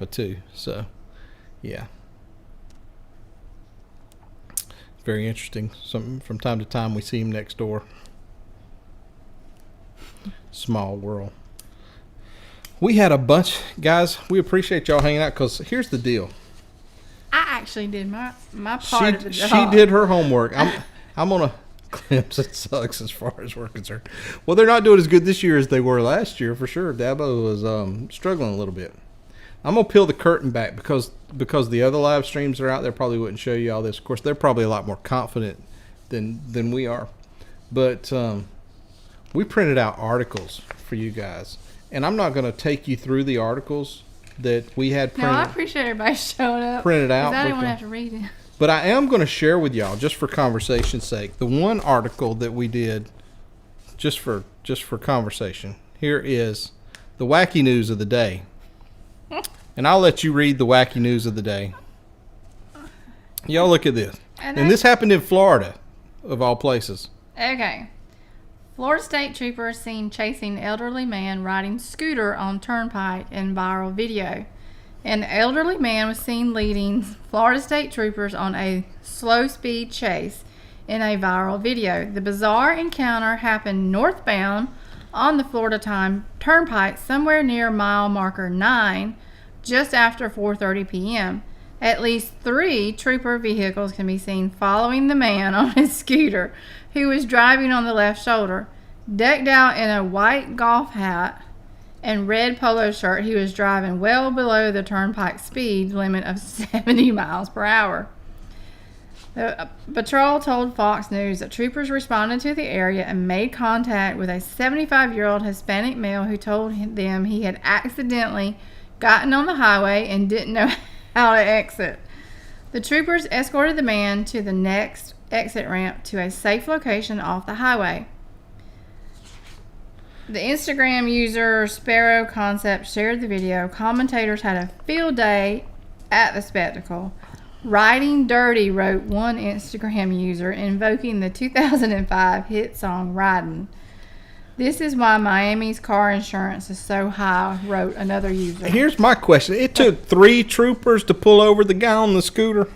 too. So, yeah, it's very interesting. From time to time we see him next door. Small world. We had a bunch, guys. We appreciate y'all hanging out because here's the deal. I actually did my part of the job. She did her homework. I'm on a Clemson sucks as far as we're concerned. Well, they're not doing as good this year as they were last year for sure. Dabo was struggling a little bit. I'm gonna peel the curtain back because the other live streams that are out there probably wouldn't show you all this. Of course, they're probably a lot more confident than we are. But we printed out articles for you guys, and I'm not gonna take you through the articles that we had printed. No, I appreciate everybody showing up. Printed out. I didn't want to have to read it. But I am going to share with y'all, just for conversation's sake, the one article that we did just for conversation. Here is the wacky news of the day. And I'll let you read the wacky news of the day. Y'all look at this. And this happened in Florida, of all places. Okay. Florida State Trooper seen chasing elderly man riding scooter on turnpike in viral video. An elderly man was seen leading Florida State Troopers on a slow-speed chase in a viral video. The bizarre encounter happened northbound on the Florida Turnpike somewhere near mile marker 9, just after 4:30 p.m. At least 3 trooper vehicles can be seen following the man on his scooter, who was driving on the left shoulder. Decked out in a white golf hat and red polo shirt, he was driving well below the turnpike speed limit of 70 miles per hour. The patrol told Fox News that troopers responded to the area and made contact with a 75-year-old Hispanic male who told them he had accidentally gotten on the highway and didn't know how to exit. The troopers escorted the man to the next exit ramp to a safe location off the highway. The Instagram user Sparrow Concept shared the video. Commentators had a field day at the spectacle. Riding Dirty, wrote one Instagram user, invoking the 2005 hit song Riding. This is why Miami's car insurance is so high, wrote another user. Here's my question. It took 3 troopers to pull over the guy on the scooter.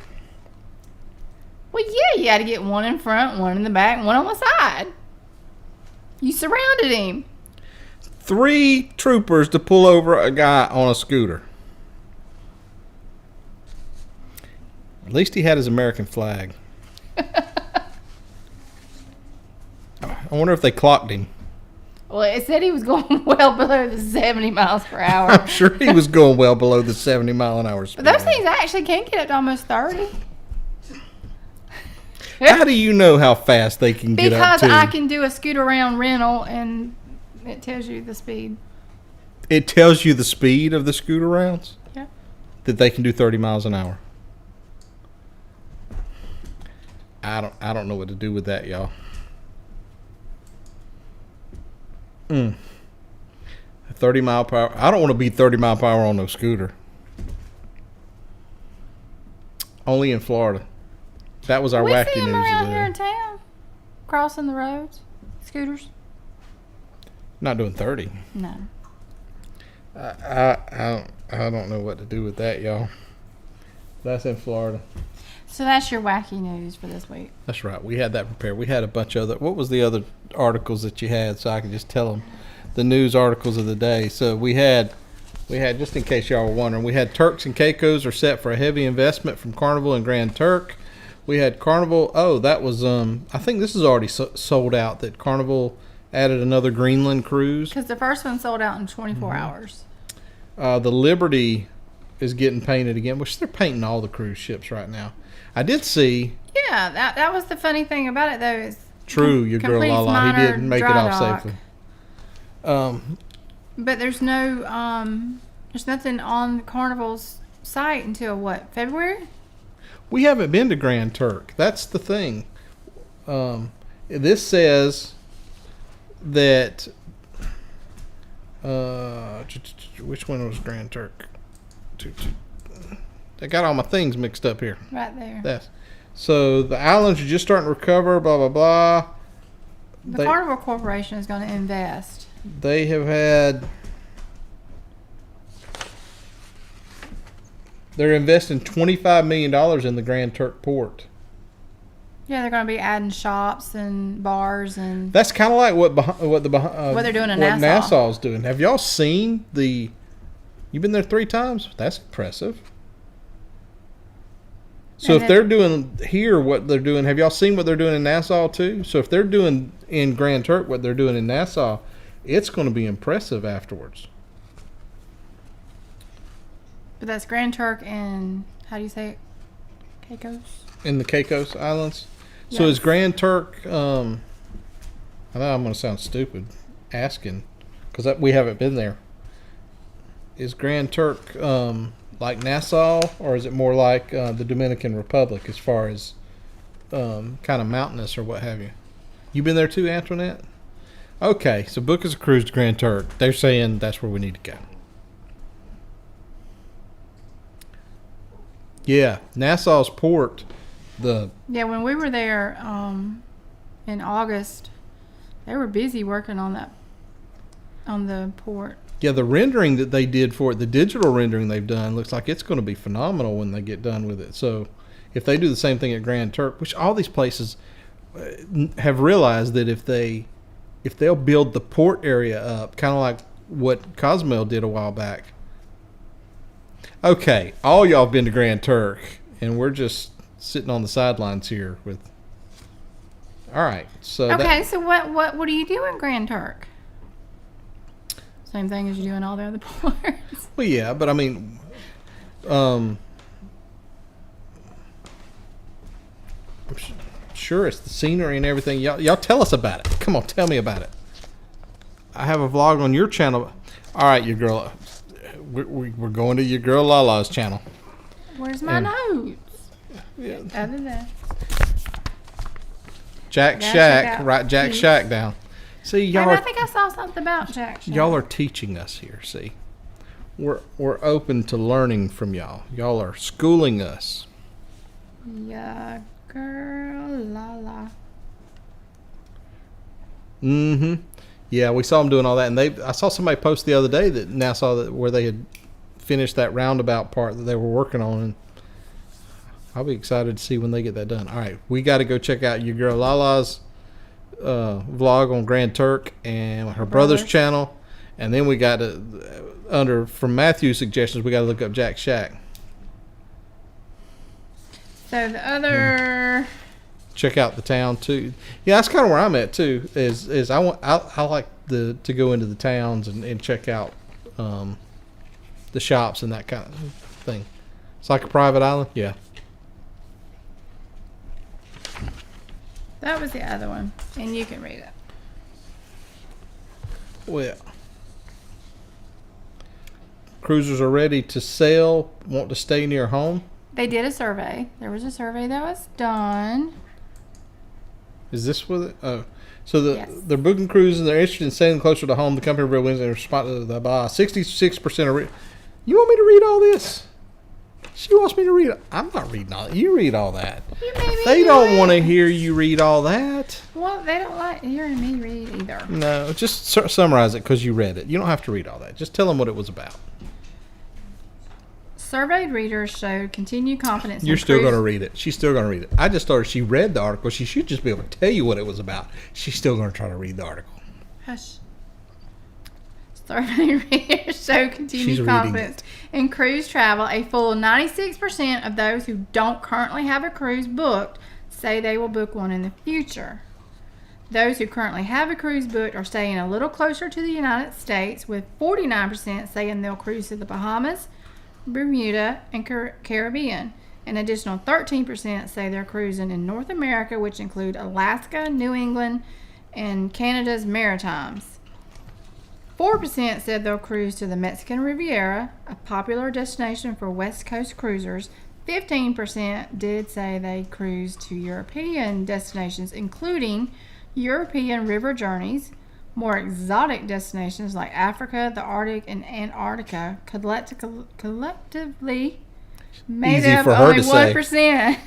Well, yeah, you had to get one in front, one in the back, and one on the side. You surrounded him. 3 troopers to pull over a guy on a scooter. At least he had his American flag. I wonder if they clocked him. Well, it said he was going well below the 70 miles per hour. I'm sure he was going well below the 70 mile an hour speed. But those things actually can get up to almost 30. How do you know how fast they can get up to? Because I can do a scooter around rental and it tells you the speed. It tells you the speed of the scooter rounds? Yeah. That they can do 30 miles an hour. I don't know what to do with that, y'all. 30 mile per hour. I don't want to be 30 mile per hour on no scooter. Only in Florida. That was our we wacky see them news around today. here in town, crossing the roads, scooters. Not doing 30. No. I don't know what to do with that, y'all. That's in Florida. So that's your wacky news for this week. That's right. We had that prepared. We had a bunch of other. What was the other articles that you had? So I can just tell them the news articles of the day. So we had just in case y'all were wondering, we had Turks and Caicos are set for a heavy investment from Carnival and Grand Turk. We had Carnival. Oh, that was I think this is already sold out. That Carnival added another Greenland cruise. Because the first one sold out in 24 hours. The Liberty is getting painted again, which they're painting all the cruise ships right now. I did see. Yeah, that was the funny thing about it, though. Is True, your girl completes Lala. He minor didn't make it dry off dock. safely. But there's there's nothing on Carnival's site until what, February? We haven't been to Grand Turk. That's the thing. This says that. Which one was Grand Turk? I got all my things mixed up here. Right there. So the islands are just starting to recover. Blah blah blah. The Carnival Corporation is going to invest. They have had. They're investing $25 million in the Grand Turk port. Yeah, they're going to be adding shops and bars and. That's kind of like what they're doing in what Nassau. Nassau's doing. Have y'all seen the? You've been there 3 times. That's impressive. So And if they're doing here what they're doing, have y'all seen what they're doing in Nassau too? So if they're doing in Grand Turk what they're doing in Nassau, it's going to be impressive afterwards. But that's Grand Turk and, how do you say it? Caicos? In the Caicos Islands. So Yes. is Grand Turk? I know I'm going to sound stupid asking because we haven't been there. Is Grand Turk like Nassau, or is it more like the Dominican Republic as far as kind of mountainous or what have you? You been there too, Antoinette? Okay, so book us a cruise to Grand Turk. They're saying that's where we need to go. Yeah, Nassau's port. Yeah, when we were there in August, they were busy working on the port. Yeah, the rendering that they did for it, the digital rendering they've done, looks like it's going to be phenomenal when they get done with it. So if they do the same thing at Grand Turk, which all these places have realized that if they'll build the port area up, kind of like what Cozumel did a while back. Okay, all y'all have been to Grand Turk, and we're just sitting on the sidelines here with. All right, so So what do you do in Grand Turk? Same thing as you do in all the other ports. Well, yeah, but I mean, I'm sure it's the scenery and everything. Y'all tell us about it. Come on, tell me about it. I have a vlog on your channel. All right, your girl. We're going to your girl Lala's channel. Where's my notes? Yeah. Other than Jack Shack. Write Jack Shack down. See, y'all. I think I saw something about Jack Shack. Y'all are teaching us here. See, we're open to learning from y'all. Y'all are schooling us. Yeah, girl, Lala. Mm-hmm. Yeah, we saw them doing all that, and I saw somebody post the other day that Nassau where they had finished that roundabout part that they were working on, and I'll be excited to see when they get that done. All right, we got to go check out your girl Lala's vlog on Grand Turk and her brother's channel, and then we got to from Matthew's suggestions we got to look up Jack Shack. So the other. Check out the town too. Yeah, that's kind of where I'm at too. Is I like to go into the towns and check out the shops and that kind of thing. It's like a private island. Yeah. That was the other one, and you can read it. Well, cruisers are ready to sail. Want to stay near home? They did a survey. There was a survey that was done. Is this what? Oh, so Yes. they're booking cruises. They're interested in sailing closer to home. The company real wins and respond to the 66% of. You want me to read all this? She wants me to read it. I'm not reading all that. You read all that. They don't want to hear you read all that. Well, they don't like hearing me read either. No, just summarize it because you read it. You don't have to read all that. Just tell them what it was about. Surveyed readers showed continued confidence. You're still going to read it. She's still going to read it. I just thought she read the article. She should just be able to tell you what it was about. She's still going to try to read the article. Hush. Surveyed readers showed continued confidence in cruise travel. A full 96% of those who don't currently have a cruise booked say they will book one in the future. Those who currently have a cruise booked are staying a little closer to the United States, with 49% saying they'll cruise to the Bahamas, Bermuda, and Caribbean. An additional 13% say they're cruising in North America, which include Alaska, New England, and Canada's Maritimes. 4% said they'll cruise to the Mexican Riviera, a popular destination for West Coast cruisers. 15% did say they cruise to European destinations, including European river journeys. More exotic destinations like Africa, the Arctic, and Antarctica collectively made Easy up for her only to say.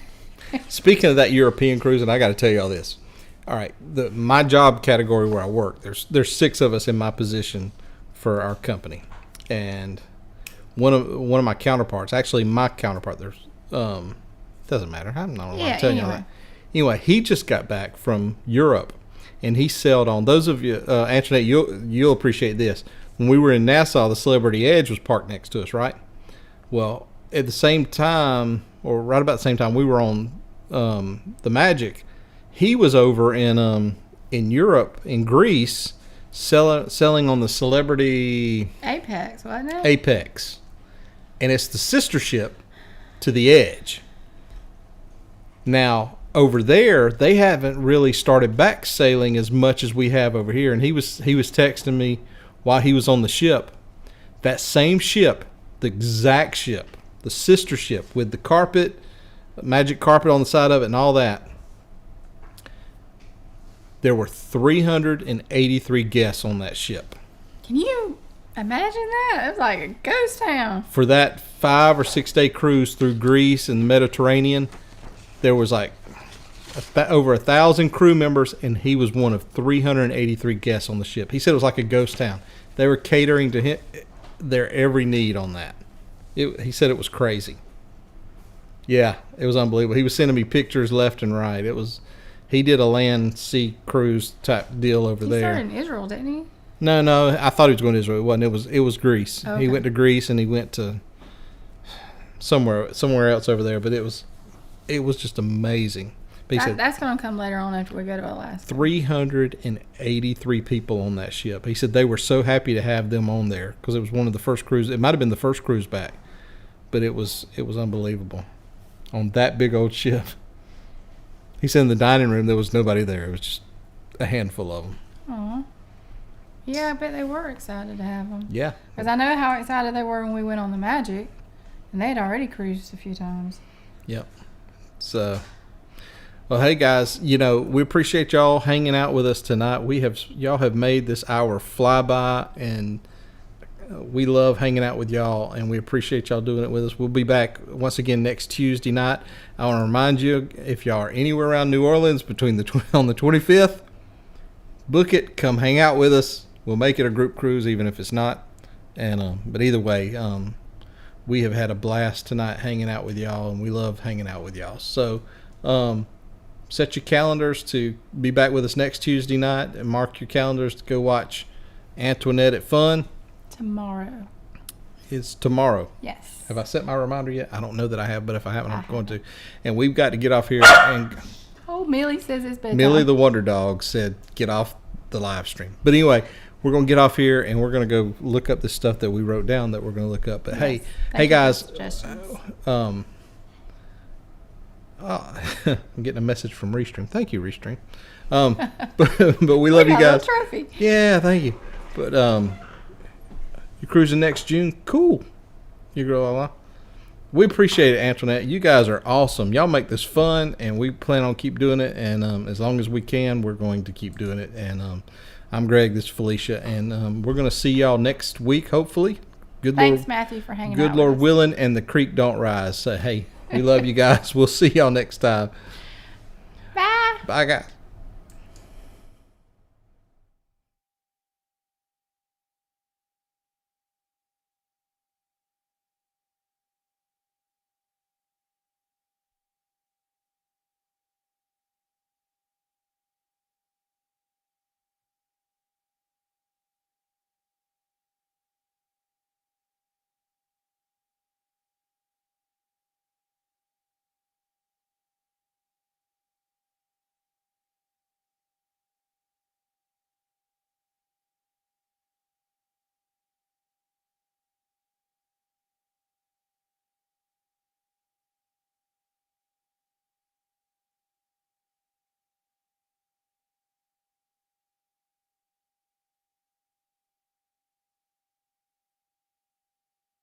1%. Speaking of that European cruise, and I got to tell you all this. All right, my job category where I work, there's 6 of us in my position for our company, and one of my counterparts, actually my counterpart, doesn't matter. I don't know why I'm telling you all that. Anyway, he just got back from Europe. And he sailed on. Those of you, Antoinette, you'll appreciate this. When we were in Nassau, the Celebrity Edge was parked next to us, right? Well, at the same time, or right about the same time, we were on the Magic. He was over in Europe, in Greece, selling on the Celebrity Apex, wasn't it? Apex, and it's the sister ship to the Edge. Now, over there, they haven't really started back sailing as much as we have over here. And he was texting me while he was on the ship. That same ship, the exact ship, the sister ship with the carpet, magic carpet on the side of it and all that. There were 383 guests on that ship. Can you imagine that? It was like a ghost town. For that 5 or 6 day cruise through Greece and the Mediterranean, there was like over 1,000 crew members, and he was one of 383 guests on the ship. He said it was like a ghost town. They were catering to him, their every need on that. He said it was crazy. Yeah, it was unbelievable. He was sending me pictures left and right. He did a land sea cruise type deal over there. He started in Israel, didn't he? No, I thought he was going to Israel. It wasn't. It was Greece. Okay. He went to Greece and he went to somewhere else over there. But it was just amazing. But he said That's going to come later on after we go to Alaska. 383 people on that ship. He said they were so happy to have them on there because it was one of the first cruises. It might have been the first cruise back, but it was unbelievable on that big old ship. He said in the dining room there was nobody there. It was just a handful of them. Aw. Yeah, I bet they were excited to have them. Yeah. Because I know how excited they were when we went on the Magic, and they had already cruised a few times. Yep. So, well, hey guys, we appreciate y'all hanging out with us tonight. Y'all have made this hour fly by, and we love hanging out with y'all, and we appreciate y'all doing it with us. We'll be back once again next Tuesday night. I want to remind you, if y'all are anywhere around New Orleans on the 25th, book it. Come hang out with us. We'll make it a group cruise, even if it's not. And but either way, we have had a blast tonight hanging out with y'all, and we love hanging out with y'all. So set your calendars to be back with us next Tuesday night, and mark your calendars to go watch Antoinette at Fun. Tomorrow. It's tomorrow. Yes. Have I set my reminder yet? I don't know that I have, but if I haven't, I'm going to. And we've got to get off here. And Oh, Millie says it's bedtime. Millie the Wonder Dog said get off the live stream. But anyway, we're going to get off here, and we're going to go look up the stuff that we wrote down that we're going to look up. But Yes. hey guys, Suggestions. I'm getting a message from Restream. Thank you, Restream. But we love you got a guys. little trophy. Yeah, thank you. But you're cruising next June. Cool. You grow a lot. We appreciate it, Antoinette. You guys are awesome. Y'all make this fun, and we plan on keep doing it. And as long as we can, we're going to keep doing it. And I'm Greg. This is Felicia, and we're going to see y'all next week, hopefully. Thanks, Matthew, for hanging out Good with Lord us. willing, and the creek don't rise. So hey, we love you guys. We'll see y'all next time. Bye. Bye, guys.